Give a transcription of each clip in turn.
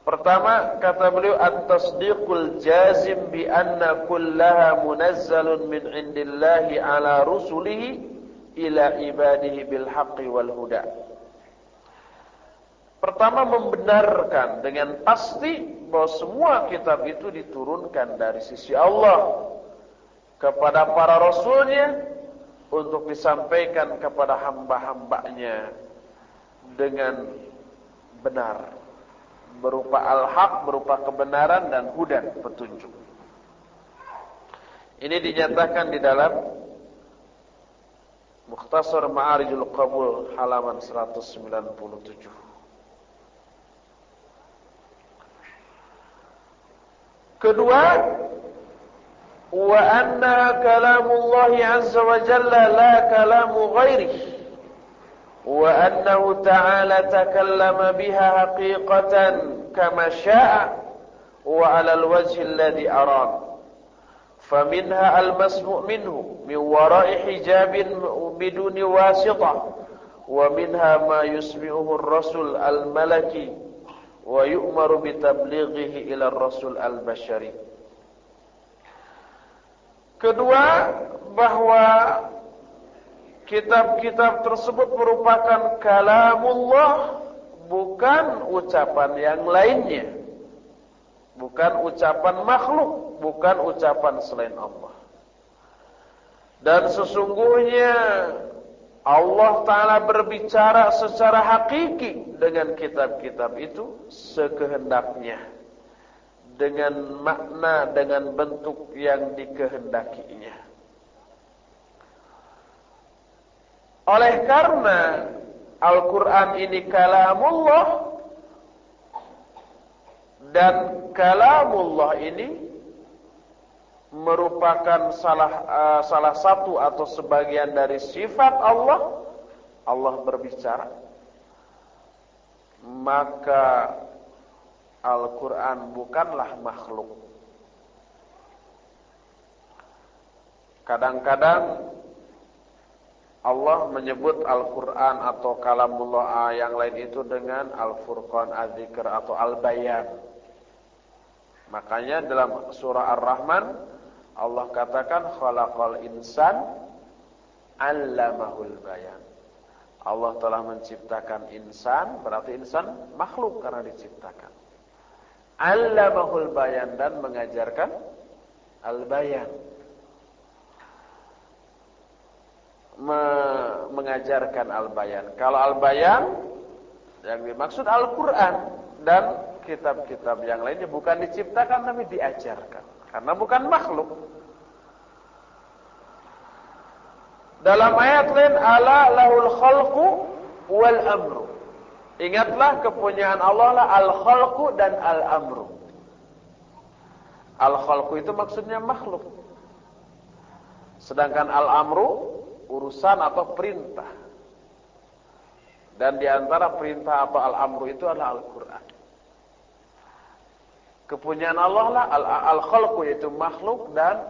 Pertama, kata beliau, at-tasdiqul jazim bi anna kullaha munazzalun min indillahi ala rusulihi ila ibadihi bil haqqi wal huda. Pertama, membenarkan dengan pasti bahwa semua kitab itu diturunkan dari sisi Allah kepada para rasulnya untuk disampaikan kepada hamba-hambanya dengan benar, berupa al-haq, berupa kebenaran dan hudan, petunjuk. Ini dinyatakan di dalam Mukhtasar Ma'arijul Qabul halaman 197. Kedua, wa anna kalamullah azza wa jalla la kalamu ghairihi wa annahu ta'ala takallama biha haqiqatan kama syaa wa 'ala al-wajhi alladhi arad. Faminha al-masmu' minhu min wara'i hijabin biduni wasitah wa minha ma yusmi'uhu ar-rasul al-malaki wa yu'maru bitablighihi ila ar-rasul al-bashari. Kedua, bahwa kitab-kitab tersebut merupakan kalamullah, bukan ucapan yang lainnya, bukan ucapan makhluk, bukan ucapan selain Allah. Dan sesungguhnya Allah Ta'ala berbicara secara hakiki dengan kitab-kitab itu sekehendaknya, dengan makna, dengan bentuk yang dikehendakinya. Oleh karena Al-Quran ini kalamullah, dan kalamullah ini merupakan salah satu atau sebagian dari sifat Allah. Allah berbicara, maka Al-Quran bukanlah makhluk. Kadang-kadang Allah menyebut Al-Quran atau kalamullah yang lain itu dengan Al-Furqan, Az-Zikr atau Al-Bayan. Makanya dalam surah Ar-Rahman Allah katakan khalaqal insan 'allamahul bayan. Allah telah menciptakan insan, berarti insan makhluk karena diciptakan. 'Allamahul bayan, dan mengajarkan al-bayan. Mengajarkan al-bayan. Kalau al-bayan yang dimaksud Al-Quran dan kitab-kitab yang lainnya bukan diciptakan tapi diajarkan, karena bukan makhluk. Dalam ayat lain, ala lahul khalqu wal amru. Ingatlah kepunyaan Allah lah al-khalqu dan al-amru. Al-khalqu itu maksudnya makhluk, sedangkan al-amru urusan atau perintah. Dan diantara perintah atau al-amru itu adalah Al-Quran. Kepunyaan Allah lah al-khalqu yaitu makhluk, dan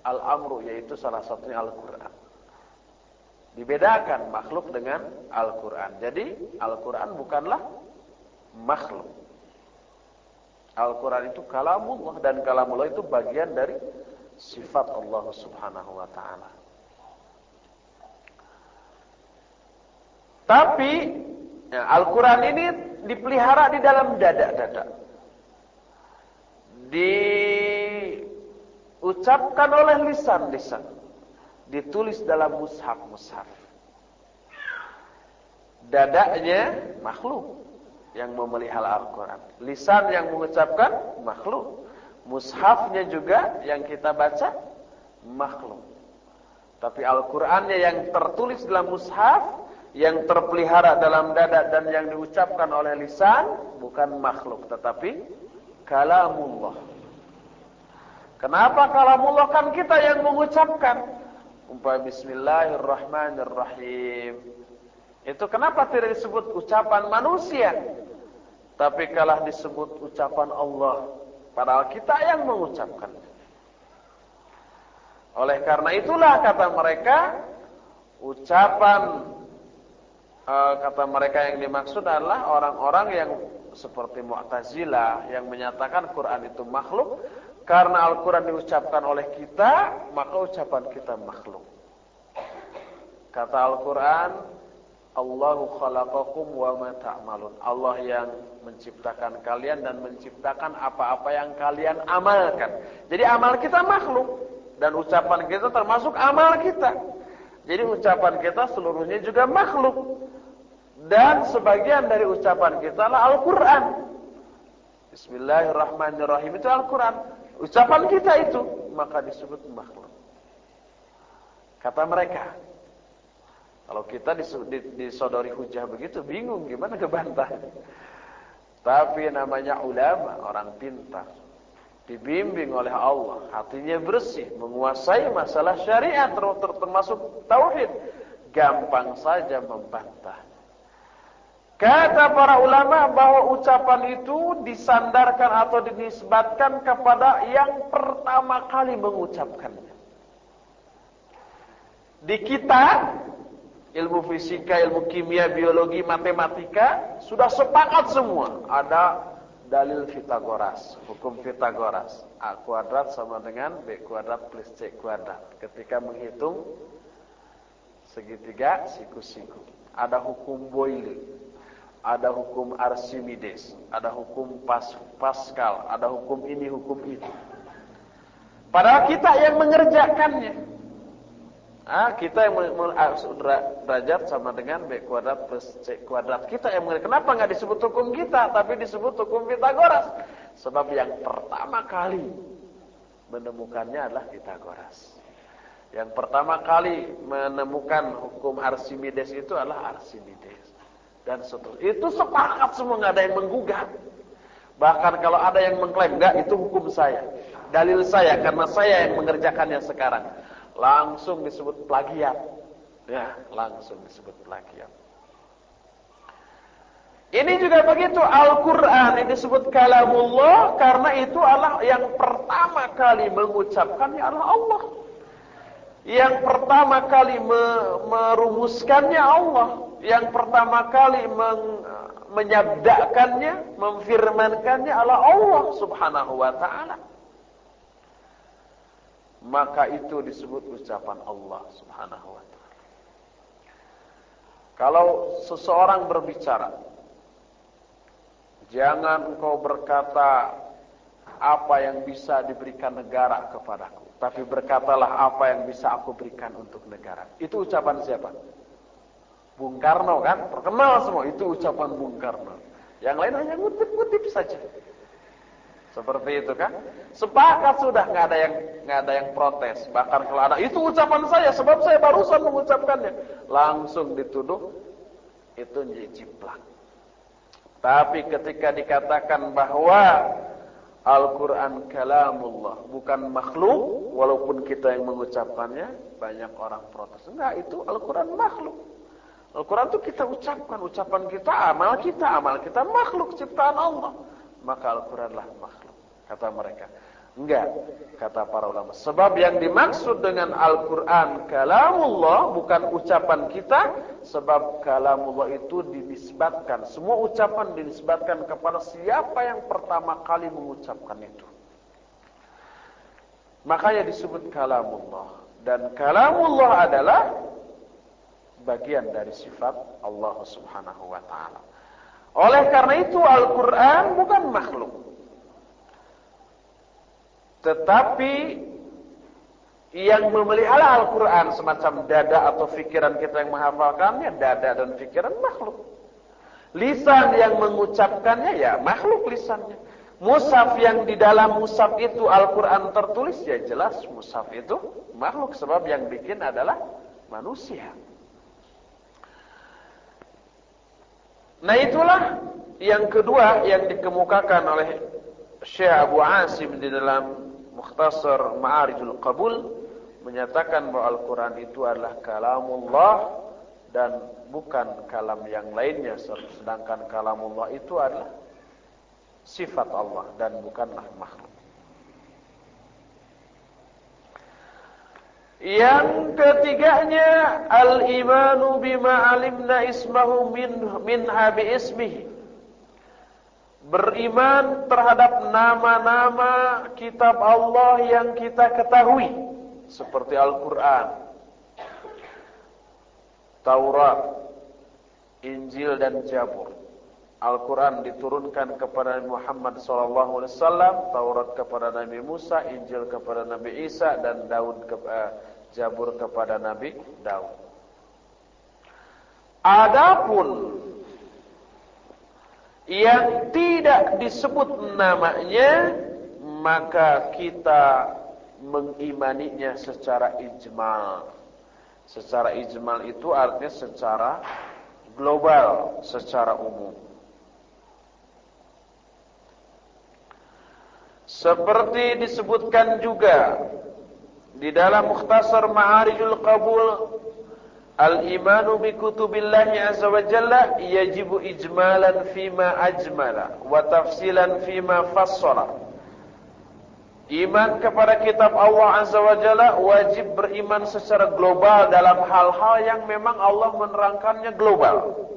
al-amru yaitu salah satunya Al-Quran. Dibedakan makhluk dengan Al-Quran. Jadi Al-Quran bukanlah makhluk. Al-Quran itu kalamullah, dan kalamullah itu bagian dari sifat Allah Subhanahu wa ta'ala. Tapi ya, Al-Quran ini dipelihara di dalam dada-dada, diucapkan oleh lisan-lisan, ditulis dalam mushaf-mushaf. Dadanya makhluk yang memelihara Al-Quran, lisan yang mengucapkan makhluk, mushafnya juga yang kita baca makhluk. Tapi Al-Qurannya yang tertulis dalam mushaf, yang terpelihara dalam dada dan yang diucapkan oleh lisan, bukan makhluk tetapi kalamullah. Kenapa kalamullah? Kan kita yang mengucapkan. Umpama bismillahirrahmanirrahim, itu kenapa tidak disebut ucapan manusia, tapi kalah disebut ucapan Allah, padahal kita yang mengucapkan. Oleh karena itulah kata mereka, kata mereka yang dimaksud adalah orang-orang yang seperti Mu'tazilah yang menyatakan Quran itu makhluk. Karena Al-Quran diucapkan oleh kita, maka ucapan kita makhluk. Kata Al-Quran, Allahu khalaqakum wa ma ta'malun. Allah yang menciptakan kalian dan menciptakan apa-apa yang kalian amalkan. Jadi amal kita makhluk. Dan ucapan kita termasuk amal kita. Jadi ucapan kita seluruhnya juga makhluk. Dan sebagian dari ucapan kita adalah Al-Quran. Bismillahirrahmanirrahim, itu Al-Quran. Ucapan kita itu, maka disebut makhluk. Kata mereka. Kalau kita disodori hujah begitu, bingung gimana ngebantah. Tapi namanya ulama, orang pintar. Dibimbing oleh Allah, hatinya bersih, menguasai masalah syariat, termasuk tauhid. Gampang saja membantah. Kata para ulama bahwa ucapan itu disandarkan atau dinisbatkan kepada yang pertama kali mengucapkannya. Di kita, ilmu fisika, ilmu kimia, biologi, matematika, sudah sepakat semua. Ada dalil Pitagoras, hukum Pitagoras. A kuadrat sama dengan B kuadrat plus C kuadrat. Ketika menghitung segitiga, siku-siku. Ada hukum Boyle. Ada hukum Archimedes, ada hukum Pascal, ada hukum ini, hukum itu. Padahal kita yang mengerjakannya. Kita yang derajat sama dengan B kuadrat plus C kuadrat. Kita yang mengerjakan. Kenapa nggak disebut hukum kita, tapi disebut hukum Pitagoras? Sebab yang pertama kali menemukannya adalah Pitagoras. Yang pertama kali menemukan hukum Archimedes itu adalah Archimedes. Dan seterusnya. Itu sepakat semua, nggak ada yang menggugat. Bahkan kalau ada yang mengklaim, enggak, itu hukum saya, dalil saya, karena saya yang mengerjakannya sekarang, langsung disebut plagiat. Ya, langsung disebut plagiat. Ini juga begitu, Al-Quran ini disebut kalamullah karena itu adalah yang pertama kali mengucapkannya adalah Allah. Yang pertama kali merumuskannya Allah. Yang pertama kali menyabdakannya, memfirmankannya adalah Allah subhanahu wa ta'ala. Maka itu disebut ucapan Allah subhanahu wa ta'ala. Kalau seseorang berbicara, jangan engkau berkata apa yang bisa diberikan negara kepadaku, tapi berkatalah apa yang bisa aku berikan untuk negara. Itu ucapan siapa? Bung Karno kan, terkenal semua, itu ucapan Bung Karno. Yang lain hanya ngutip-ngutip saja. Seperti itu kan? Sepakat sudah, nggak ada yang protes. Bahkan kalau ada, itu ucapan saya, sebab saya barusan mengucapkannya. Langsung dituduh, itu jiplak. Tapi ketika dikatakan bahwa Al-Quran kalamullah, bukan makhluk, walaupun kita yang mengucapkannya, banyak orang protes. Enggak, itu Al-Quran makhluk. Al-Quran itu kita ucapkan, ucapan kita, amal kita makhluk ciptaan Allah. Maka Al-Quranlah makhluk, kata mereka. Enggak, kata para ulama. Sebab yang dimaksud dengan Al-Quran kalamullah bukan ucapan kita, sebab kalamullah itu dinisbatkan. Semua ucapan dinisbatkan kepada siapa yang pertama kali mengucapkan itu. Makanya disebut kalamullah. Dan kalamullah adalah bagian dari sifat Allah subhanahu wa ta'ala. Oleh karena itu Al-Quran bukan makhluk. Tetapi yang memelihara Al-Quran semacam dada atau fikiran kita yang menghafalkannya, dada dan fikiran makhluk. Lisan yang mengucapkannya ya makhluk lisannya. Mushaf yang di dalam mushaf itu Al-Quran tertulis ya jelas mushaf itu makhluk, sebab yang bikin adalah manusia. Nah itulah yang kedua yang dikemukakan oleh Syekh Abu Asim di dalam Mukhtasar Ma'arijul Qabul, menyatakan bahwa Al-Quran itu adalah kalamullah dan bukan kalam yang lainnya, sedangkan kalamullah itu adalah sifat Allah dan bukanlah makhluk. Yang ketiganya al-imanu bima alimna ismahu minha bi ismihi. beriman terhadap nama-nama kitab Allah yang kita ketahui, seperti Al-Quran, Taurat, Injil dan Zabur. Al-Quran diturunkan kepada Nabi Muhammad SAW, Taurat kepada Nabi Musa, Injil kepada Nabi Isa, dan Zabur kepada Nabi Daud. Adapun yang tidak disebut namanya, maka kita mengimaninya secara ijmal. Secara ijmal itu artinya secara global, secara umum. Seperti disebutkan juga di dalam Mukhtasar Ma'arijul Qabul, al-imanu bi kutubillahi azza wa jalla yajibu ijmalan fima ajmala wa tafsilan fima fassala. Iman kepada kitab Allah azza wa jalla wajib beriman secara global dalam hal-hal yang memang Allah menerangkannya global,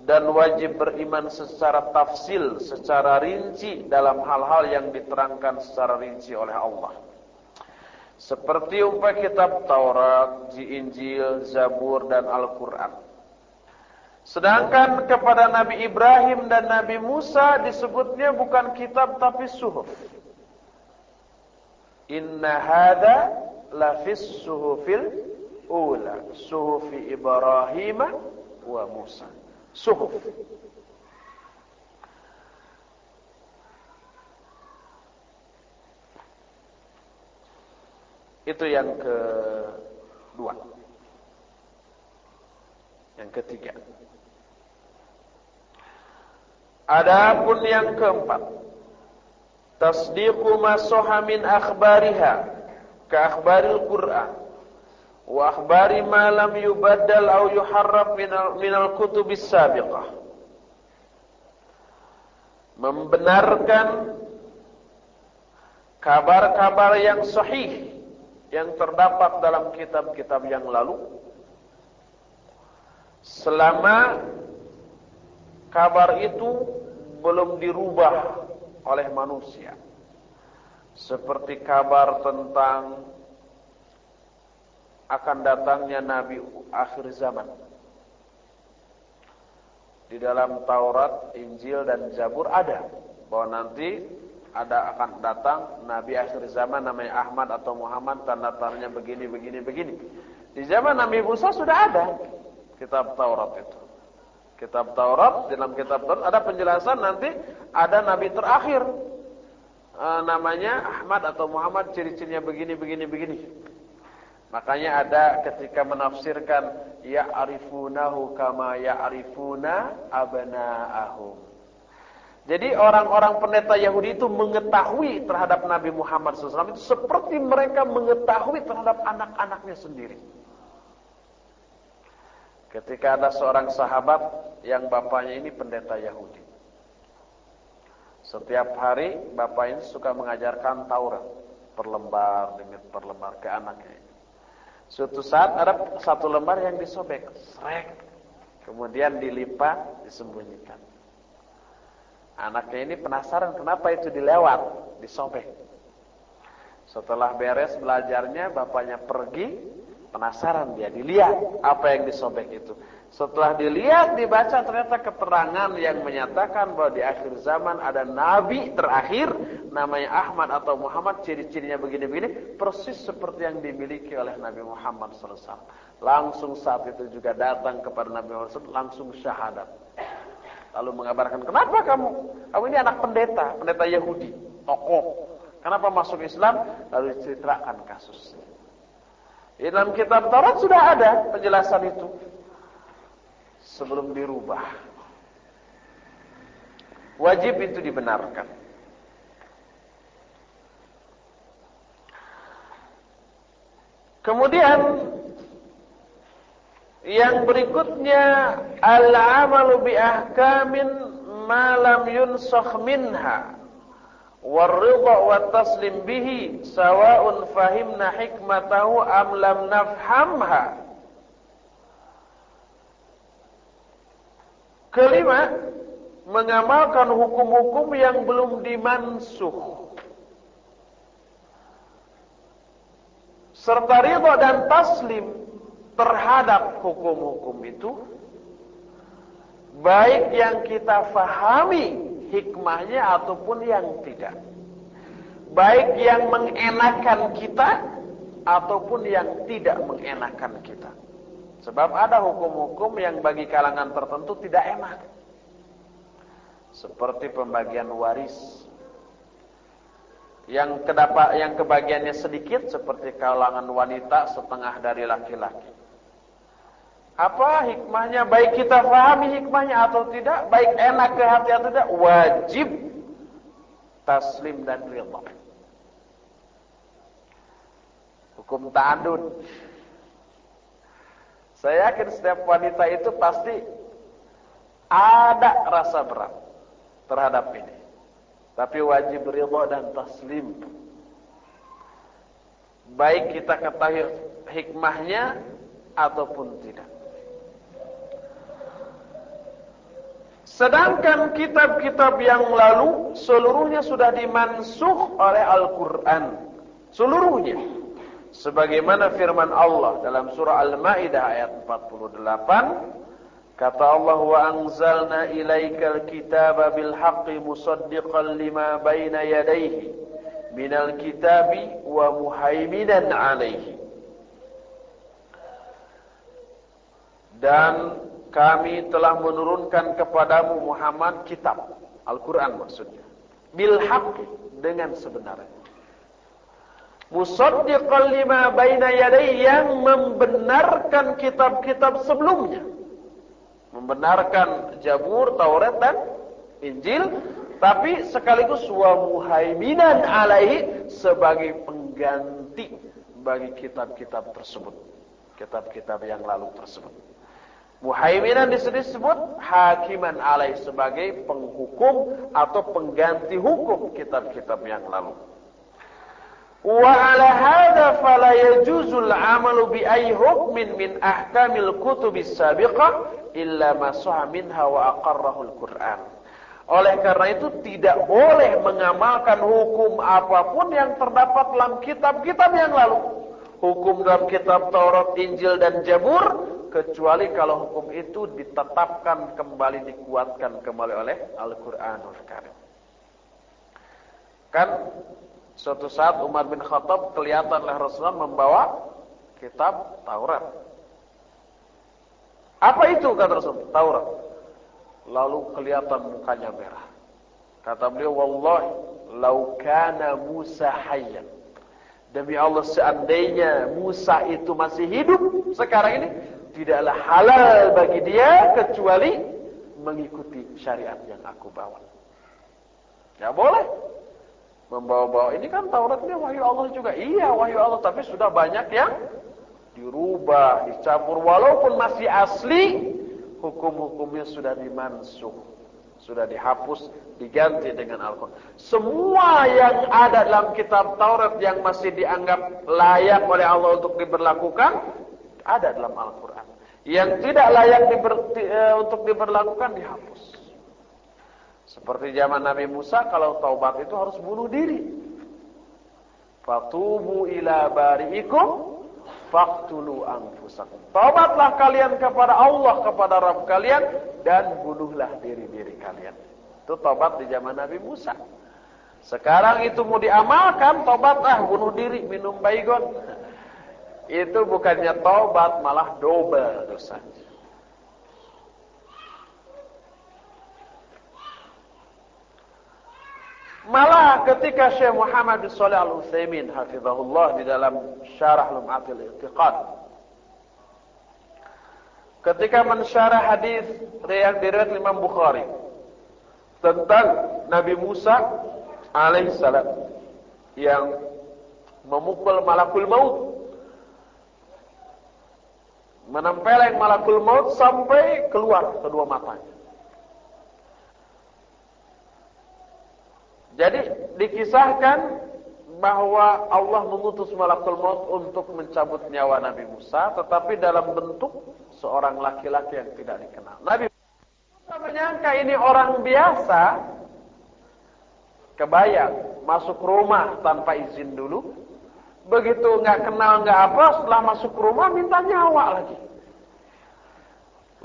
dan wajib beriman secara tafsil, secara rinci dalam hal-hal yang diterangkan secara rinci oleh Allah. Seperti umpama kitab Taurat, Injil, Zabur, dan Al-Quran. Sedangkan kepada Nabi Ibrahim dan Nabi Musa disebutnya bukan kitab tapi suhuf. Inna hadha lafis suhufil ula, suhufi Ibrahim wa Musa. Suhuf. Itu yang kedua. Yang ketiga. Adapun yang keempat, tasdiqu ma sahha min akhbariha ka akhbaril Qur'an wa akhbari ma lam yubaddal aw yuharraf min al-kutubis sabiqah. Membenarkan kabar-kabar yang sahih yang terdapat dalam kitab-kitab yang lalu, selama kabar itu belum dirubah oleh manusia. Seperti kabar tentang akan datangnya Nabi akhir zaman. Di dalam Taurat, Injil, dan Zabur ada bahwa nanti akan datang Nabi akhir zaman namanya Ahmad atau Muhammad, tanda-tandanya begini. Di zaman Nabi Musa sudah ada kitab Taurat itu. Kitab Taurat, dalam kitab Taurat ada penjelasan nanti ada Nabi terakhir, namanya Ahmad atau Muhammad, ciri-cirinya begini. Makanya ada ketika menafsirkan ya'rifunahu kama ya'rifuna abna'ahum. Jadi orang-orang pendeta Yahudi itu mengetahui terhadap Nabi Muhammad SAW itu seperti mereka mengetahui terhadap anak-anaknya sendiri. Ketika ada seorang sahabat yang bapaknya ini pendeta Yahudi. Setiap hari bapak ini suka mengajarkan Taurat perlembar demi perlembar ke anaknya. Suatu saat ada satu lembar yang disobek, srek, kemudian dilipat, disembunyikan. Anaknya ini penasaran kenapa itu dilewat, disobek. Setelah beres belajarnya, bapaknya pergi, penasaran dia, dilihat apa yang disobek itu. Setelah dilihat, dibaca, ternyata keterangan yang menyatakan bahwa di akhir zaman ada Nabi terakhir, namanya Ahmad atau Muhammad, ciri-cirinya begini-begini, persis seperti yang dimiliki oleh Nabi Muhammad SAW. Langsung saat itu juga datang kepada Nabi Muhammad SAW, langsung syahadat. Lalu mengabarkan, kenapa kamu ini anak pendeta Yahudi, tokoh. Kenapa masuk Islam? Lalu diceritakan kasusnya. Di dalam kitab Taurat sudah ada penjelasan itu. Sebelum dirubah. Wajib itu dibenarkan. Kemudian yang berikutnya, al-amalu bi ahkamin ma lam yunsakh minha war-ridha wa taslim bihi sawa'un fahimna hikmatahu am lam nafhamha. Kelima, mengamalkan hukum-hukum yang belum dimansuh, serta ridha dan taslim terhadap hukum-hukum itu, baik yang kita fahami hikmahnya ataupun yang tidak, baik yang mengenakan kita ataupun yang tidak mengenakan kita. Sebab ada hukum-hukum yang bagi kalangan tertentu tidak enak, seperti pembagian waris. Yang kebagiannya sedikit, seperti kalangan wanita setengah dari laki-laki. Apa hikmahnya? Baik kita pahami hikmahnya atau tidak, baik enak ke hati atau tidak, wajib taslim dan ridha. Hukum ta'adud. Saya yakin setiap wanita itu pasti ada rasa berat terhadap ini. Tapi wajib ridha dan taslim. Baik kita ketahui hikmahnya ataupun tidak. Sedangkan kitab-kitab yang lalu seluruhnya sudah dimansuh oleh Al-Quran. Seluruhnya. Sebagaimana firman Allah dalam surah Al-Ma'idah ayat 48. Kata Allah, wa anzalna ilaikal kitaba bil haqqi musaddiqan lima baina yadayhi minal kitabi wa muhaiminan alaihi. Dan kami telah menurunkan kepadamu Muhammad kitab, Al-Quran maksudnya, bil haqqi, dengan sebenarnya. Musaddiqan lima baina yadayhi, yang membenarkan kitab-kitab sebelumnya. Membenarkan Zabur, Taurat dan Injil, tapi sekaligus wa muhaiminan alaihi, sebagai pengganti bagi kitab-kitab tersebut, kitab-kitab yang lalu tersebut. Muhaiminan disebut hakiman alaihi, sebagai penghukum atau pengganti hukum kitab-kitab yang lalu. Wa ala hadza fala yajuzul amalu bi ayyi hukmin min ahkamil kutubis sabiqah illa ma sahha minha wa aqarrahu al-Qur'an. Oleh karena itu tidak boleh mengamalkan hukum apapun yang terdapat dalam kitab-kitab yang lalu. Hukum dalam kitab Taurat, Injil dan Zabur, kecuali kalau hukum itu ditetapkan kembali, dikuatkan kembali oleh Al-Qur'anul Karim. Kan suatu saat Umar bin Khattab kelihatan oleh Rasulullah membawa kitab Taurat. Apa itu kata Rasul? Taurat. Lalu kelihatan mukanya merah. Kata beliau, wallahi lau kana Musa hayyan. Demi Allah, seandainya Musa itu masih hidup sekarang ini, tidaklah halal bagi dia kecuali mengikuti syariat yang aku bawa. Ya boleh membawa-bawa. Ini kan Tauratnya wahyu Allah juga. Iya, wahyu Allah, tapi sudah banyak yang dirubah, dicampur. Walaupun masih asli, hukum-hukumnya sudah dimansuh, sudah dihapus, diganti dengan Al-Quran. Semua yang ada dalam kitab Taurat yang masih dianggap layak oleh Allah untuk diberlakukan, ada dalam Al-Quran. Yang tidak layak untuk diberlakukan, dihapus. Seperti zaman Nabi Musa, kalau taubat itu harus bunuh diri. Fatubu ila bari'ikum faqtulu anfusakum. Taubatlah kalian kepada Allah, kepada Rabb kalian, dan bunuhlah diri-diri kalian. Itu taubat di zaman Nabi Musa. Sekarang itu mau diamalkan, taubat bunuh diri, minum baygon. Itu bukannya taubat, malah double dosa. Malah ketika Syekh Muhammad bin Shalih Al-Utsaimin hafizahullah di dalam Syarah Lum'atul I'tiqad, ketika mensyarah hadis yang diriwayatkan Imam Bukhari tentang Nabi Musa alaihissalam yang memukul malakul maut, menempeleng malakul maut sampai keluar kedua matanya. Jadi dikisahkan bahwa Allah mengutus malakul maut untuk mencabut nyawa Nabi Musa, tetapi dalam bentuk seorang laki-laki yang tidak dikenal. Nabi Musa menyangka ini orang biasa, kebayang masuk rumah tanpa izin dulu, begitu nggak kenal nggak apa, setelah masuk rumah minta nyawa lagi.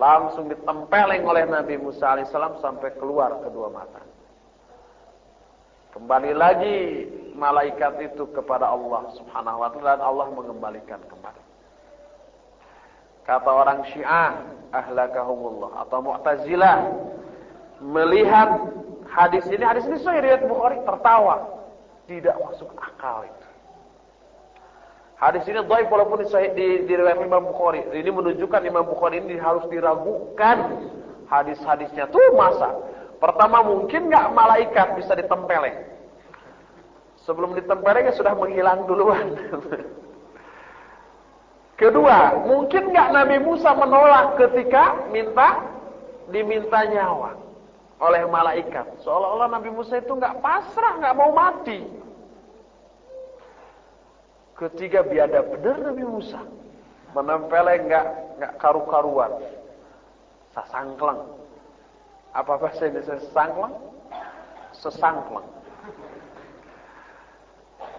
Langsung ditempeleng oleh Nabi Musa alaihissalam sampai keluar kedua mata. Kembali lagi malaikat itu kepada Allah subhanahu wa ta'ala, dan Allah mengembalikan kembali. Kata orang Syiah, ahlakahumullah, atau Mu'tazilah, melihat hadis ini sahih riwayat Bukhari, tertawa. Tidak masuk akal itu. Hadis ini dhaif walaupun di riwayat Imam Bukhari. Ini menunjukkan Imam Bukhari ini harus diragukan hadis-hadisnya. Tuh masa? Pertama, mungkin nggak malaikat bisa ditempeleng. Sebelum ditempeleng ya sudah menghilang duluan. Kedua, mungkin nggak Nabi Musa menolak ketika diminta nyawa oleh malaikat. Seolah-olah Nabi Musa itu nggak pasrah, nggak mau mati. Ketiga, biadab benar Nabi Musa, menempeleng nggak karu-karuan, sasangkleng. Apa bahasa Indonesia sesangkleng? Sesangkleng.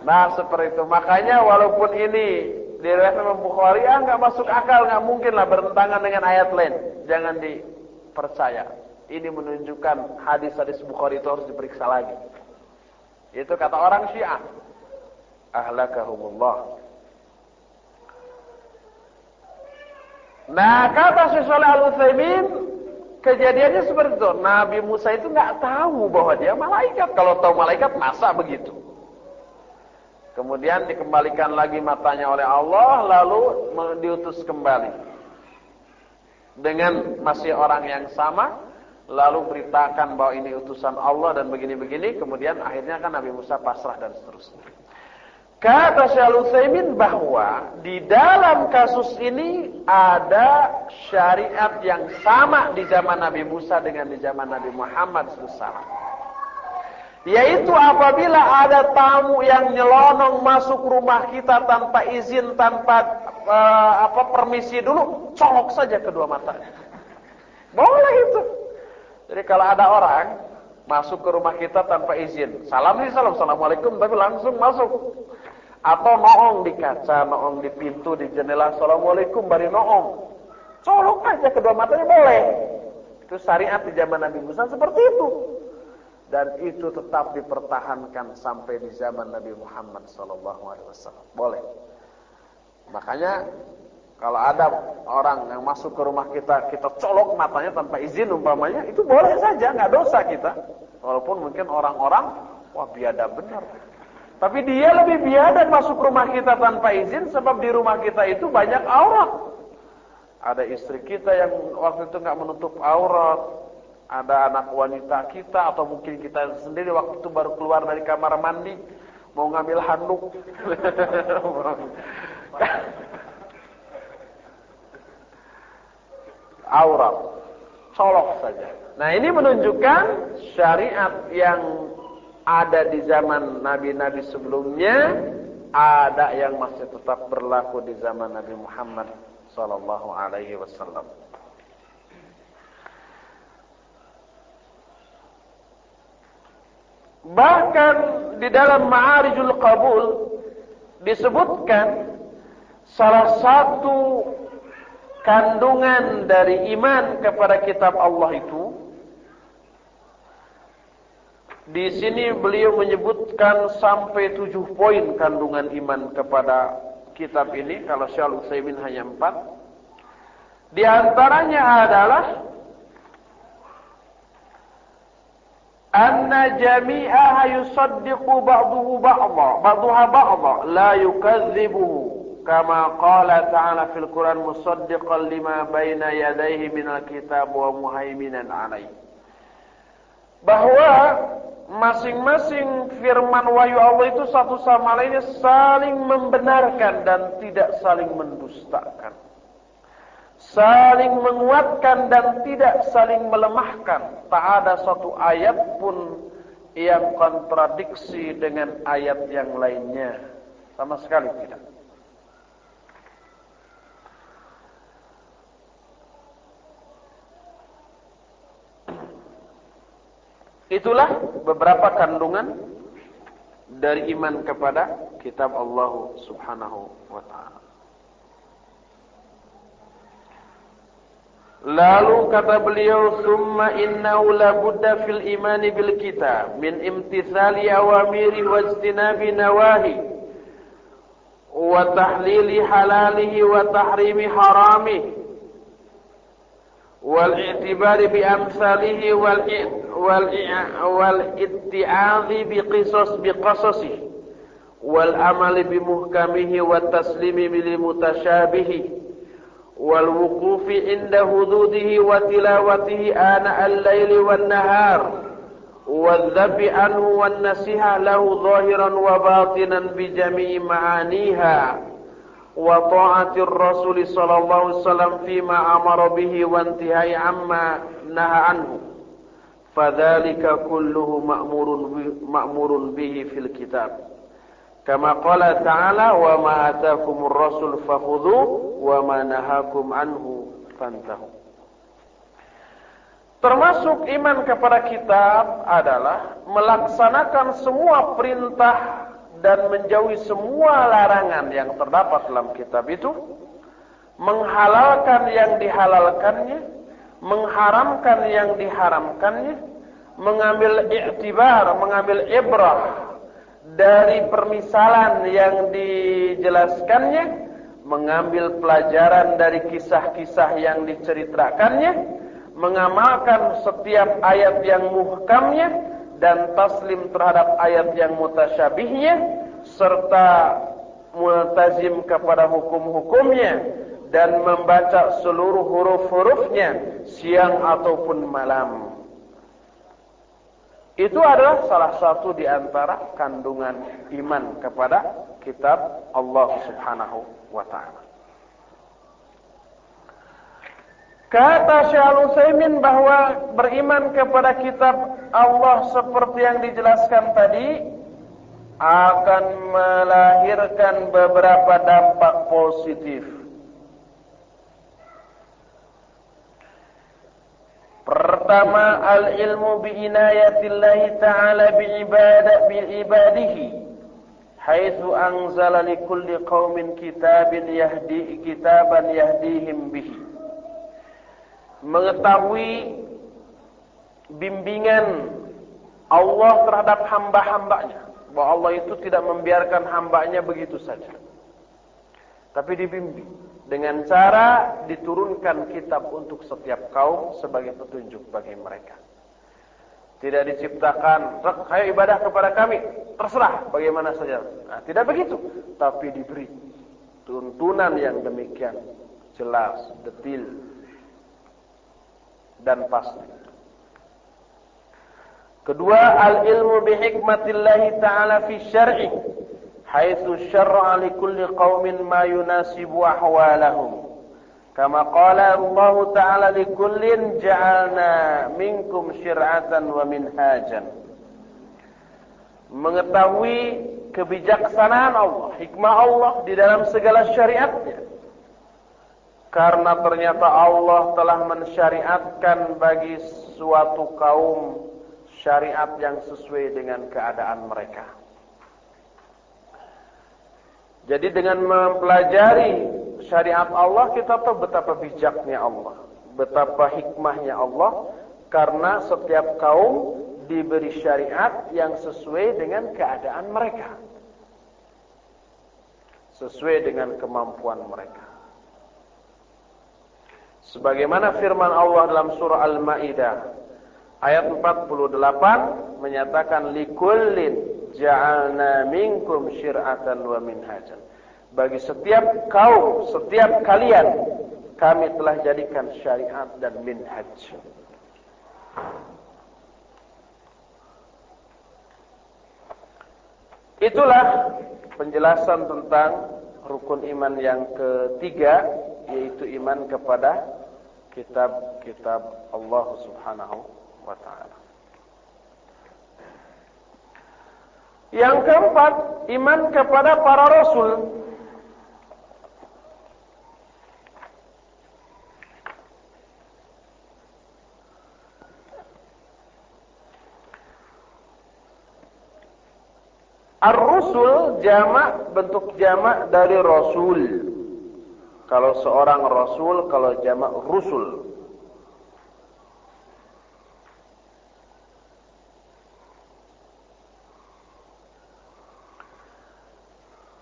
Nah seperti itu. Makanya walaupun ini diriwayatkan Imam Bukhari, nggak masuk akal, nggak mungkin lah bertentangan dengan ayat lain. Jangan dipercaya. Ini menunjukkan hadis-hadis Bukhari itu harus diperiksa lagi. Itu kata orang Syiah. Ahlakahumullah. Nah kata Syekh Shalih Al-Utsaimin, kejadiannya seperti itu. Nabi Musa itu nggak tahu bahwa dia malaikat. Kalau tahu malaikat, masa begitu? Kemudian dikembalikan lagi matanya oleh Allah, lalu diutus kembali dengan masih orang yang sama, lalu beritakan bahwa ini utusan Allah dan begini-begini. Kemudian akhirnya kan Nabi Musa pasrah dan seterusnya. Kata Syekh Al-Utsaimin bahwa di dalam kasus ini ada syariat yang sama di zaman Nabi Musa dengan di zaman Nabi Muhammad SAW. Yaitu apabila ada tamu yang nyelonong masuk rumah kita tanpa izin, tanpa permisi dulu, colok saja kedua matanya. Boleh itu. Jadi kalau ada orang masuk ke rumah kita tanpa izin, assalamualaikum, tapi langsung masuk. Atau noong di kaca, noong di pintu, di jendela, assalamualaikum, bari noong. Colok aja kedua matanya, boleh. Itu syariat di zaman Nabi Musa seperti itu. Dan itu tetap dipertahankan sampai di zaman Nabi Muhammad SAW. Boleh. Makanya kalau ada orang yang masuk ke rumah kita, kita colok matanya tanpa izin umpamanya, itu boleh saja, nggak dosa kita. Walaupun mungkin orang-orang, wah biadab benar. Tapi dia lebih biadab masuk rumah kita tanpa izin, sebab di rumah kita itu banyak aurat. Ada istri kita yang waktu itu nggak menutup aurat. Ada anak wanita kita, atau mungkin kita sendiri waktu itu baru keluar dari kamar mandi, mau ngambil handuk. Aurat, colok saja. Nah ini menunjukkan syariat yang ada di zaman nabi-nabi sebelumnya, ada yang masih tetap berlaku di zaman Nabi Muhammad SAW. Bahkan di dalam Ma'arijul Qabul disebutkan salah satu kandungan dari iman kepada kitab Allah itu. Di sini beliau menyebutkan sampai 7 poin kandungan iman kepada kitab ini. Kalau Syekh Al-Utsaimin hanya 4. Di antaranya adalah anna jami'aha yusaddiqu ba'daha ba'dha la yukadzibuhu kama qala ta'ala fil Qur'an musaddiqan lima baina yadayhi minal kitab wa muhaiminan 'alaihi. Bahwa masing-masing firman wahyu Allah itu satu sama lainnya saling membenarkan dan tidak saling mendustakan, saling menguatkan dan tidak saling melemahkan. Tak ada satu ayat pun yang kontradiksi dengan ayat yang lainnya, sama sekali tidak. Itulah beberapa kandungan dari iman kepada kitab Allah Subhanahu wa taala. Lalu kata beliau, "Tsumma innahu la budda fil imani bil kitab min imtithali awamiri wa ijtinabi nawahi wa tahlili halalihi wa tahrimi haramihi wal i'tibari bi amsalihi wal itti'adhi bi qasasihi wal amali bi muhkamihi wat taslimi bil mutasyabihi wal wuqufi inda hududihi wa tilawatihi ana al-laili wan nahar wal dhabi anhu wan nasiha lahu zahiran wa batinan bi jami'i ma'aniha wa ta'atir rasul sallallahu alaihi wasallam fima amara bihi wa intihai amma naha anhu fadzalika kulluhu ma'murun bihi fil kitab kama qala ta'ala wa ma ataakumur rasul fakhudhu wa ma nahakum anhu fantahu. Termasuk iman kepada kitab adalah melaksanakan semua perintah dan menjauhi semua larangan yang terdapat dalam kitab itu, menghalalkan yang dihalalkannya, mengharamkan yang diharamkannya, mengambil i'tibar, mengambil ibrah dari permisalan yang dijelaskannya, mengambil pelajaran dari kisah-kisah yang diceritakannya, mengamalkan setiap ayat yang muhkamnya dan taslim terhadap ayat yang mutasyabihnya, serta multazim kepada hukum-hukumnya dan membaca seluruh huruf-hurufnya siang ataupun malam. Itu adalah salah satu di antara kandungan iman kepada kitab Allah Subhanahu wa taala. Kata Syekh Al-Utsaimin bahwa beriman kepada kitab Allah seperti yang dijelaskan tadi akan melahirkan beberapa dampak positif. Pertama, al-ilmu bi'inayatillahi ta'ala bi'ibadihi haitsu anzala likulli qaumin kitaban yahdihim bihi. Mengetahui bimbingan Allah terhadap hamba-hambanya, bahwa Allah itu tidak membiarkan hambanya begitu saja, tapi dibimbing dengan cara diturunkan kitab untuk setiap kaum sebagai petunjuk bagi mereka. Tidak diciptakan, "Ayo ibadah kepada kami, terserah bagaimana saja." Nah, tidak begitu, tapi diberi tuntunan yang demikian jelas, detil, dan pasti. Kedua, al-ilmu bihikmatillahi ta'ala fi syar'i haitsu syar'a likulli qaumin ma yunasibu ahwalahum. Kama qala Allah ta'ala likullin ja'alna minkum syir'atan wa minhajan. Mengetahui kebijaksanaan Allah, hikmah Allah di dalam segala syariatnya. Karena ternyata Allah telah mensyariatkan bagi suatu kaum syariat yang sesuai dengan keadaan mereka. Jadi dengan mempelajari syariat Allah, kita tahu betapa bijaknya Allah, betapa hikmahnya Allah, karena setiap kaum diberi syariat yang sesuai dengan keadaan mereka, sesuai dengan kemampuan mereka. Sebagaimana firman Allah dalam surah Al-Maidah ayat 48 menyatakan likullin ja'alna minkum syir'atan wa minhajan. Bagi setiap kaum, setiap kalian, kami telah jadikan syariat dan minhaj. Itulah penjelasan tentang rukun iman yang ketiga, yaitu iman kepada kitab-kitab Allah Subhanahu wa ta'ala. Yang keempat, iman kepada para rasul. Ar-rusul jamak, bentuk jamak dari rasul. Kalau seorang rasul, kalau jamak rusul.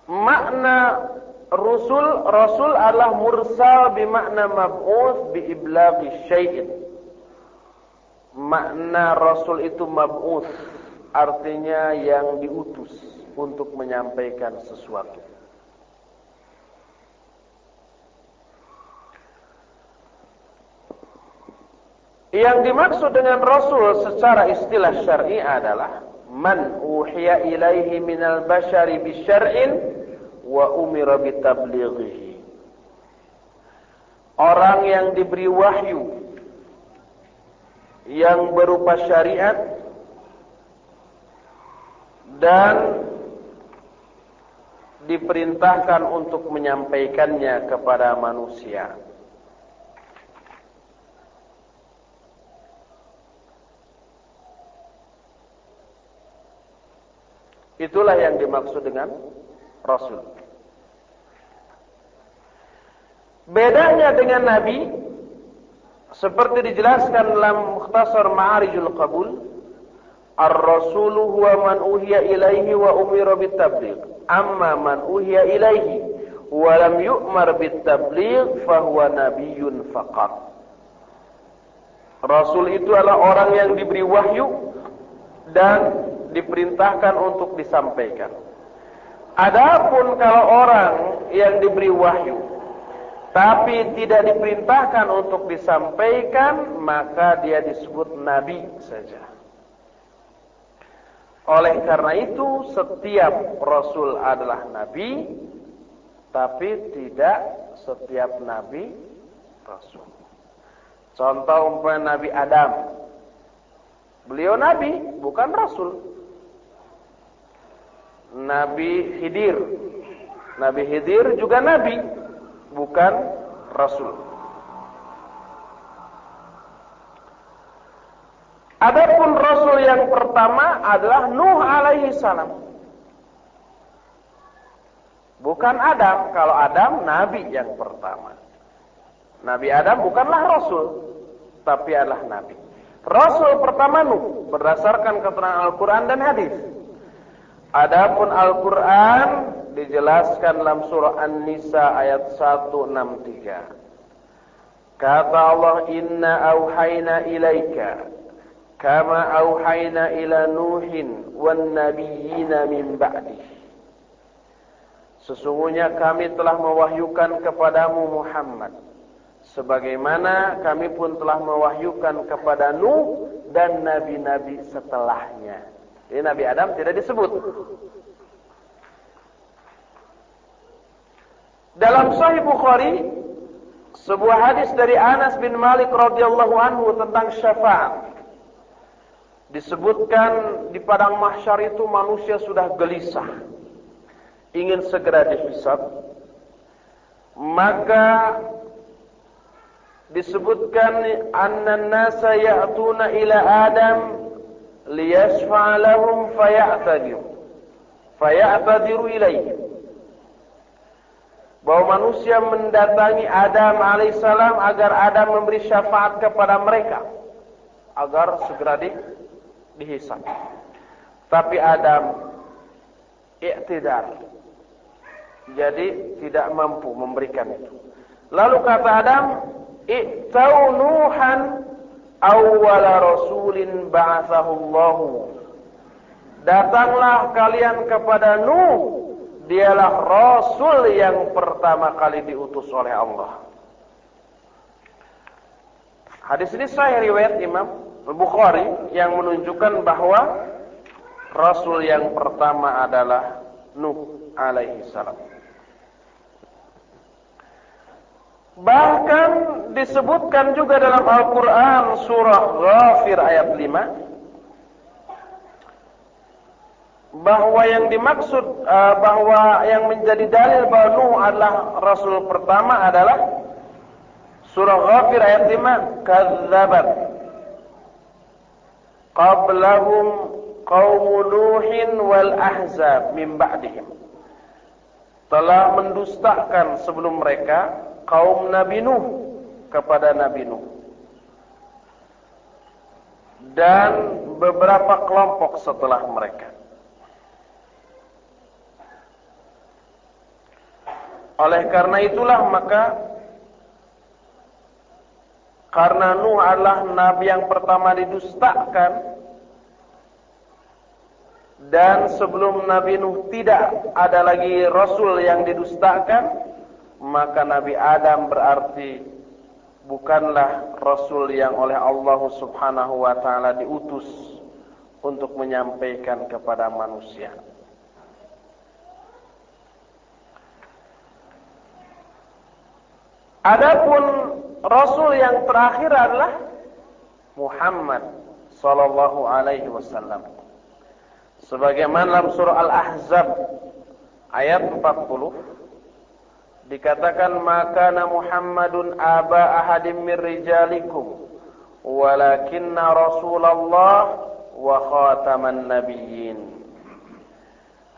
Makna rasul adalah mursal bimakna mab'uts bi iblaghi syai'in. Makna rasul itu mab'uts, artinya yang diutus untuk menyampaikan sesuatu. Yang dimaksud dengan rasul secara istilah syar'i adalah man uhiya ilaihi minal bashari bisyar'in wa umira bitablighihi. Orang yang diberi wahyu yang berupa syariat dan diperintahkan untuk menyampaikannya kepada manusia. Itulah yang dimaksud dengan rasul. Bedanya dengan nabi, seperti dijelaskan dalam Mukhtasar Ma'arijul Qabul, ar-rasulu huwa man uhiya ilaihi wa umira bitabligh. Amma man uhiya ilaihi wa lam yu'mar bitabligh fahuwa nabiyyun faqat. Rasul itu adalah orang yang diberi wahyu dan diperintahkan untuk disampaikan. Adapun kalau orang yang diberi wahyu tapi tidak diperintahkan untuk disampaikan, maka dia disebut nabi saja. Oleh karena itu, setiap rasul adalah nabi, tapi tidak setiap nabi rasul. Contoh umpamanya Nabi Adam. Beliau nabi, bukan rasul. Nabi Khidir. Nabi Khidir juga nabi, bukan rasul. Adapun rasul yang pertama adalah Nuh alaihi salam. Bukan Adam. Kalau Adam nabi yang pertama. Nabi Adam bukanlah rasul, tapi adalah nabi. Rasul pertama Nuh berdasarkan keterangan Al-Qur'an dan hadis. Adapun Al-Qur'an dijelaskan dalam surah An-Nisa ayat 163. Kata Allah, "Inna auhayna ilaika kama auhayna ila Nuhin wan nabiyyina min ba'dih." Sesungguhnya kami telah mewahyukan kepadamu Muhammad, sebagaimana kami pun telah mewahyukan kepada Nuh dan nabi-nabi setelahnya. Jadi Nabi Adam tidak disebut. Dalam Sahih Bukhari, sebuah hadis dari Anas bin Malik radhiyallahu anhu tentang syafaat. Disebutkan di padang mahsyar itu manusia sudah gelisah, ingin segera dihisab. Maka disebutkan annan nasa ya'tuna ila Adam liyashfa'a lahum faya'tadiru ilaihi. Bahwa manusia mendatangi Adam alaihissalam agar Adam memberi syafaat kepada mereka agar segera dihisab. Tapi Adam i'tidar, jadi tidak mampu memberikan itu. Lalu kata Adam, "I'tau Nuhan awwala rasulin ba'athahu Allah." Datanglah kalian kepada Nuh, dialah rasul yang pertama kali diutus oleh Allah. Hadis ini sahih riwayat Imam Bukhari yang menunjukkan bahwa rasul yang pertama adalah Nuh alaihi salam. Bahkan disebutkan juga dalam Al-Quran surah Ghafir ayat 5 bahwa yang dimaksud bahwa yang menjadi dalil bahwa Nuh adalah rasul pertama adalah surah Ghafir ayat 5, "Kadzabat qablahum qaum Nuhin wal Ahzab min ba'dihim. Telah mendustakan sebelum mereka kaum Nabi Nuh kepada Nabi Nuh. Dan beberapa kelompok setelah mereka. Oleh karena itulah maka karena Nuh adalah nabi yang pertama didustakan dan sebelum Nabi Nuh tidak ada lagi rasul yang didustakan, maka Nabi Adam berarti bukanlah rasul yang oleh Allah Subhanahu wa taala diutus untuk menyampaikan kepada manusia. Adapun rasul yang terakhir adalah Muhammad sallallahu alaihi wasallam. Sebagaimana dalam surah Al-Ahzab ayat 40 dikatakan, maka Muhammadun aba ahadim mir rijalikum walakinna Rasulullah wa khataman nabiyyin.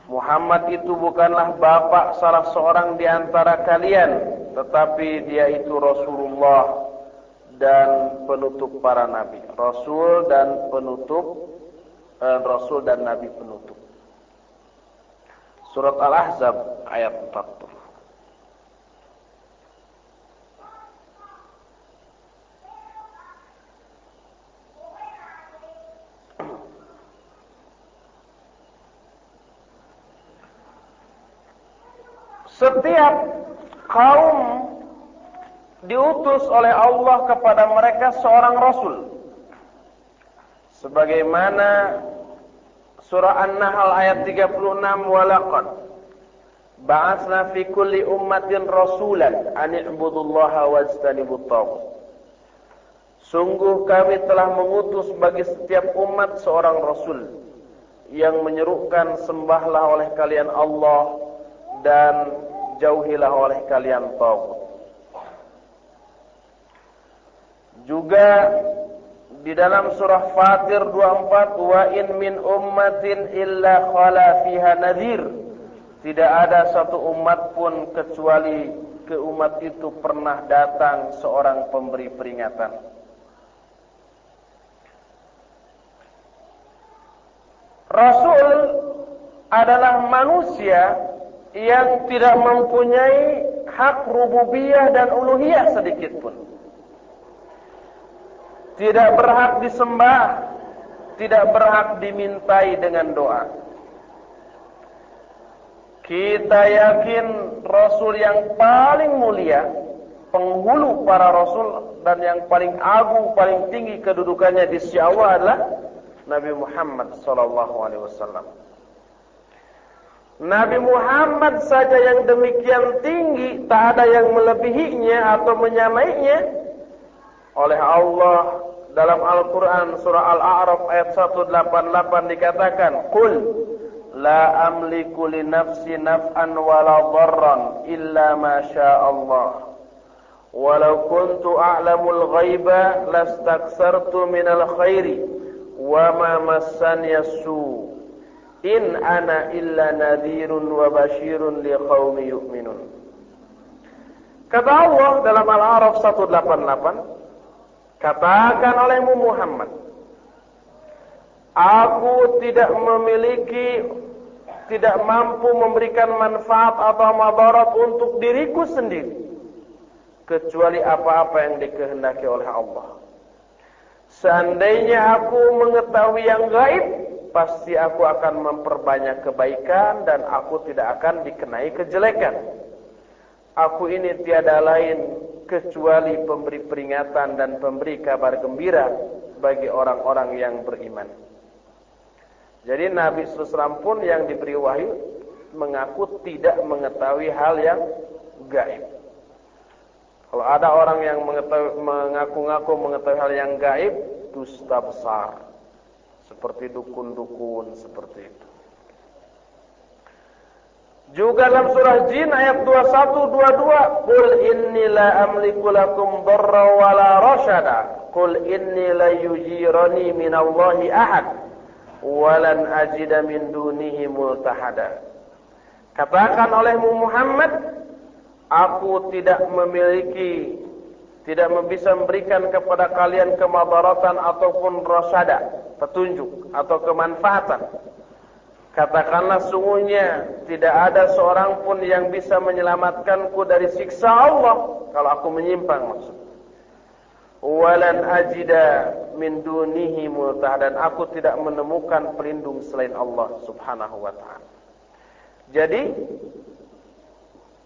Muhammad itu bukanlah bapak salah seorang di antara kalian, tetapi dia itu Rasulullah dan penutup para nabi. Rasul dan penutup, Rasul dan nabi penutup. Surat Al-Ahzab ayat 40. Setiap kaum diutus oleh Allah kepada mereka seorang rasul. Sebagaimana surah An-Nahl ayat 36, walaqad ba'atsna fi kulli ummatin rasulan an i'budullaha wajtanibut taghut. Sungguh kami telah mengutus bagi setiap umat seorang rasul yang menyerukan sembahlah oleh kalian Allah dan jauhilah oleh kalian taghut. Juga di dalam surah Fatir 24, wa in min ummatin illa khala fiha nadhir. Tidak ada satu umat pun kecuali ke umat itu pernah datang seorang pemberi peringatan. Rasul adalah manusia yang tidak mempunyai hak rububiyah dan uluhiyah sedikit pun. Tidak berhak disembah, tidak berhak dimintai dengan doa. Kita yakin Rasul yang paling mulia, penghulu para Rasul dan yang paling agung, paling tinggi kedudukannya di sisi Allah adalah Nabi Muhammad SAW. Nabi Muhammad saja yang demikian tinggi, tak ada yang melebihinya atau menyamainya. Oleh Allah dalam Al-Quran surah Al-A'raf ayat 188 dikatakan, Qul la amliku li nafsi naf'an wala dharran illa ma sya'allah. Walau kuntu a'lamul ghaiba lastaksartu minal khairi wa ma massani as-su. In ana illa nadhirun wa basyirun liqaumi yu'minun. Kata Allah dalam Al-A'raf 188, katakan olehmu Muhammad, aku tidak mampu memberikan manfaat atau madarat untuk diriku sendiri, kecuali apa-apa yang dikehendaki oleh Allah. Seandainya aku mengetahui yang gaib, pasti aku akan memperbanyak kebaikan dan aku tidak akan dikenai kejelekan. Aku ini tiada lain kecuali pemberi peringatan dan pemberi kabar gembira bagi orang-orang yang beriman. Jadi Nabi SAW pun yang diberi wahyu mengaku tidak mengetahui hal yang gaib. Kalau ada orang yang mengaku-ngaku mengetahui hal yang gaib, dusta besar. Seperti dukun-dukun seperti itu. Juga dalam surah Jin ayat 21-22, Qul inni la amliku lakum darra wa la rasyada, Qul inni la yujirani minallahi ahad, walan ajida min dunihi multahada. Katakan olehmu Muhammad, aku tidak bisa memberikan kepada kalian kemadaratan ataupun rasyada, petunjuk atau kemanfaatan. Katakanlah sungguhnya tidak ada seorang pun yang bisa menyelamatkanku dari siksa Allah kalau aku menyimpang maksud. Walan ajida min dunihi multahadan, aku tidak menemukan pelindung selain Allah Subhanahu wa taala. Jadi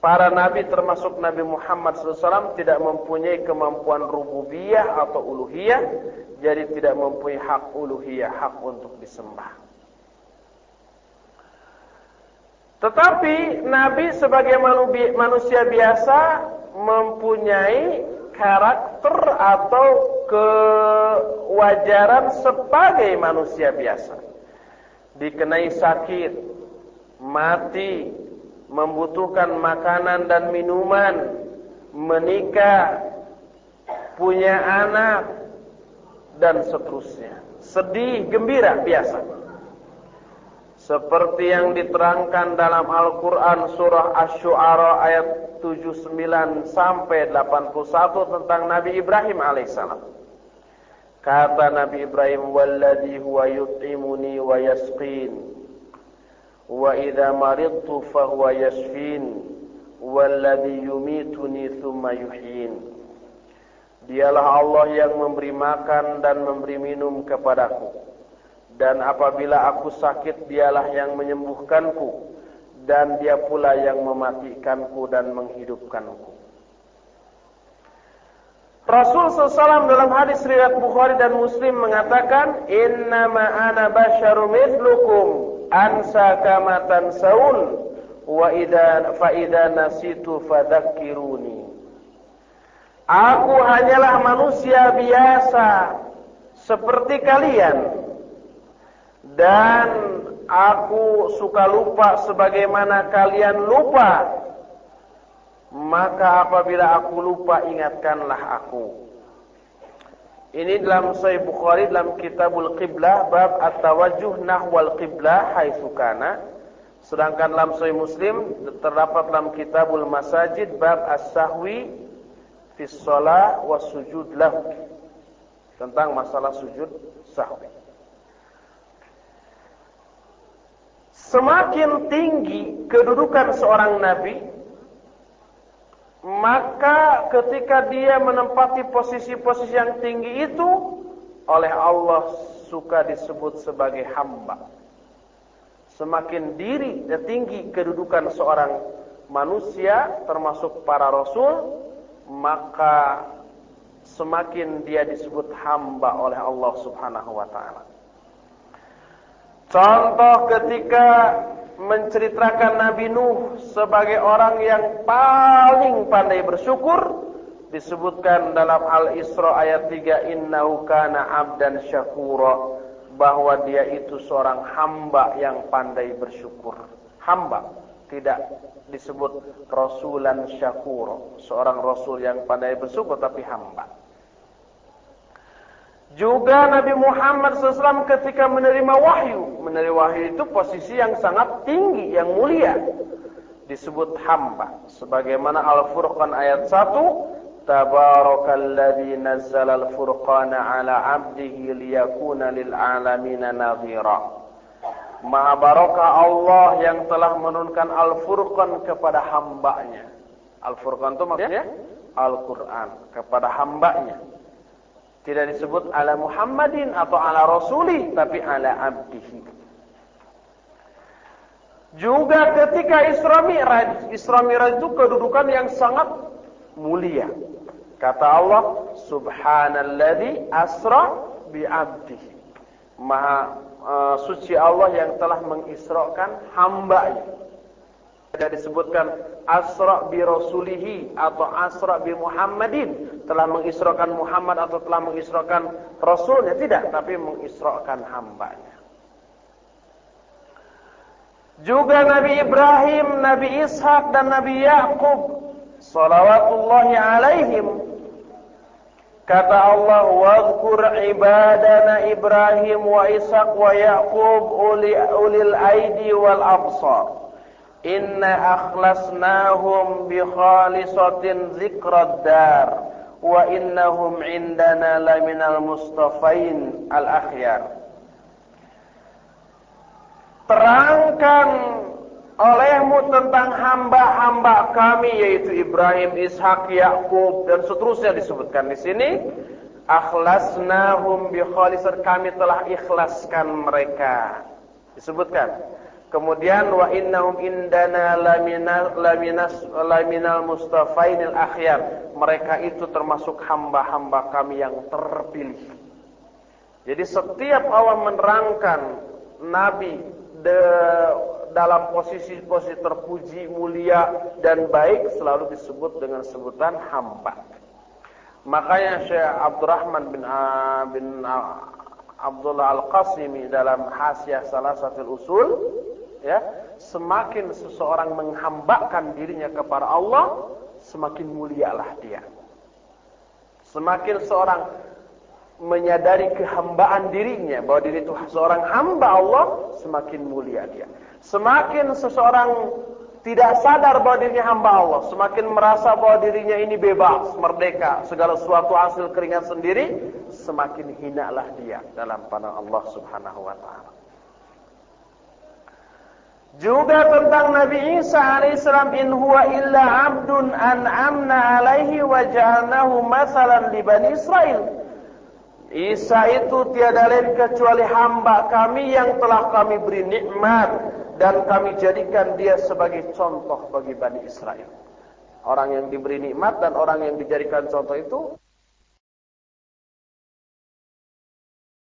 para nabi termasuk Nabi Muhammad SAW tidak mempunyai kemampuan rububiyah atau uluhiyah, jadi tidak mempunyai hak uluhiyah, hak untuk disembah. Tetapi Nabi sebagai manusia biasa mempunyai karakter atau kewajaran sebagai manusia biasa. Dikenai sakit, mati, membutuhkan makanan dan minuman, menikah, punya anak, dan seterusnya. Sedih, gembira, biasa. Seperti yang diterangkan dalam Al-Quran surah Asy-Syu'ara ayat 79 sampai 81 tentang Nabi Ibrahim alaihissalam. Kata Nabi Ibrahim, "Walladzi huwa yut'imuni wa yasqin, wa idza maridtu fahuwa yashfin, walladzi yumituni tsumma yuhyin." Dialah Allah yang memberi makan dan memberi minum kepadaku. Dan apabila aku sakit, dialah yang menyembuhkanku. Dan dia pula yang mematikanku dan menghidupkanku. Rasul SAW dalam hadis riwayat Bukhari dan Muslim mengatakan, "Innama ana basyaru mithlukum, ansa kama tansaun, wa idza nasitu fadzakkiruni." Aku hanyalah manusia biasa seperti kalian. Dan aku suka lupa sebagaimana kalian lupa. Maka apabila aku lupa, ingatkanlah aku. Ini dalam Sahih Bukhari dalam Kitabul Qiblah bab at-tawajjuh nahwal qiblah haitsu kana. Sedangkan dalam Sahih Muslim terdapat dalam Kitabul Masajid bab as-sahwi fi shalah was sujud lahu. Tentang masalah sujud sahwi. Semakin tinggi kedudukan seorang nabi, maka ketika dia menempati posisi-posisi yang tinggi itu, oleh Allah suka disebut sebagai hamba. Semakin tinggi kedudukan seorang manusia, termasuk para rasul, maka semakin dia disebut hamba oleh Allah Subhanahu wa ta'ala. Contoh ketika menceritakan Nabi Nuh sebagai orang yang paling pandai bersyukur, disebutkan dalam Al-Isra ayat 3, "Innahu kana 'abdan syakura", bahwa dia itu seorang hamba yang pandai bersyukur. Hamba, tidak disebut rasulan syakura, seorang rasul yang pandai bersyukur, tapi hamba. Juga Nabi Muhammad SAW ketika menerima wahyu itu posisi yang sangat tinggi, yang mulia, disebut hamba. Sebagaimana Al-Furqan ayat 1, "Tabarakalladzi nazzala al-furqana 'ala 'abdihi liyakuna lil 'alamina nadhira." Maha barokah Allah yang telah menurunkan Al-Furqan kepada hambanya. Al-Furqan itu maksudnya Al-Quran, kepada hambanya. Tidak disebut ala Muhammadin atau ala Rasuli, tapi ala abdihi. Juga ketika Isra Mi'raj itu kedudukan yang sangat mulia. Kata Allah, "Subhanalladzi asra bi'abdihi." Maha suci Allah yang telah mengisrakan hambanya. Tidak disebutkan asra bi rasulihi atau asra bi Muhammadin, telah mengisrakan Muhammad atau telah mengisrakan Rasulnya, tidak, tapi mengisrakan hambanya. Juga Nabi Ibrahim, Nabi Ishak dan Nabi Yakub salawatullahi alaihim, Kata Allah, "Wadhkur ibadana Ibrahim wa Ishaq wa Yaqub ulil aidi wal absar. Inna akhlasnahum bi khalisatin zikrad dar wa innahum indana laminal mustafain al akhyar." Terangkan olehmu tentang hamba-hamba kami, yaitu Ibrahim, Ishak, Yakub, dan seterusnya disebutkan di sini. Akhlasnahum bi khalisat, kami telah ikhlaskan mereka, disebutkan. Kemudian wa innahum indana laminal mustafainil akhyar, mereka itu termasuk hamba-hamba kami yang terpilih. Jadi setiap Allah menerangkan nabi dalam posisi-posisi terpuji, mulia dan baik, selalu disebut dengan sebutan hamba. Makanya Syekh Abdurrahman bin Abdullah Al-Qasimi dalam Hasyiah Salasatul Usul, ya, semakin seseorang menghambakan dirinya kepada Allah, semakin mulialah dia. Semakin seorang menyadari kehambaan dirinya, bahwa diri itu seorang hamba Allah, semakin mulia dia. Semakin seseorang tidak sadar bahwa dirinya hamba Allah, semakin merasa bahwa dirinya ini bebas, merdeka, segala sesuatu hasil keringat sendiri, semakin hinalah dia dalam pandang Allah Subhanahu wa ta'ala. Juga tentang Nabi Isa alaihissalam, in huwa illa abdun an'amna alaihi wa ja'alnahu mathalan li bani Israel. Isa itu tiada lain kecuali hamba kami yang telah kami beri nikmat, dan kami jadikan dia sebagai contoh bagi Bani Israel. Orang yang diberi nikmat dan orang yang dijadikan contoh itu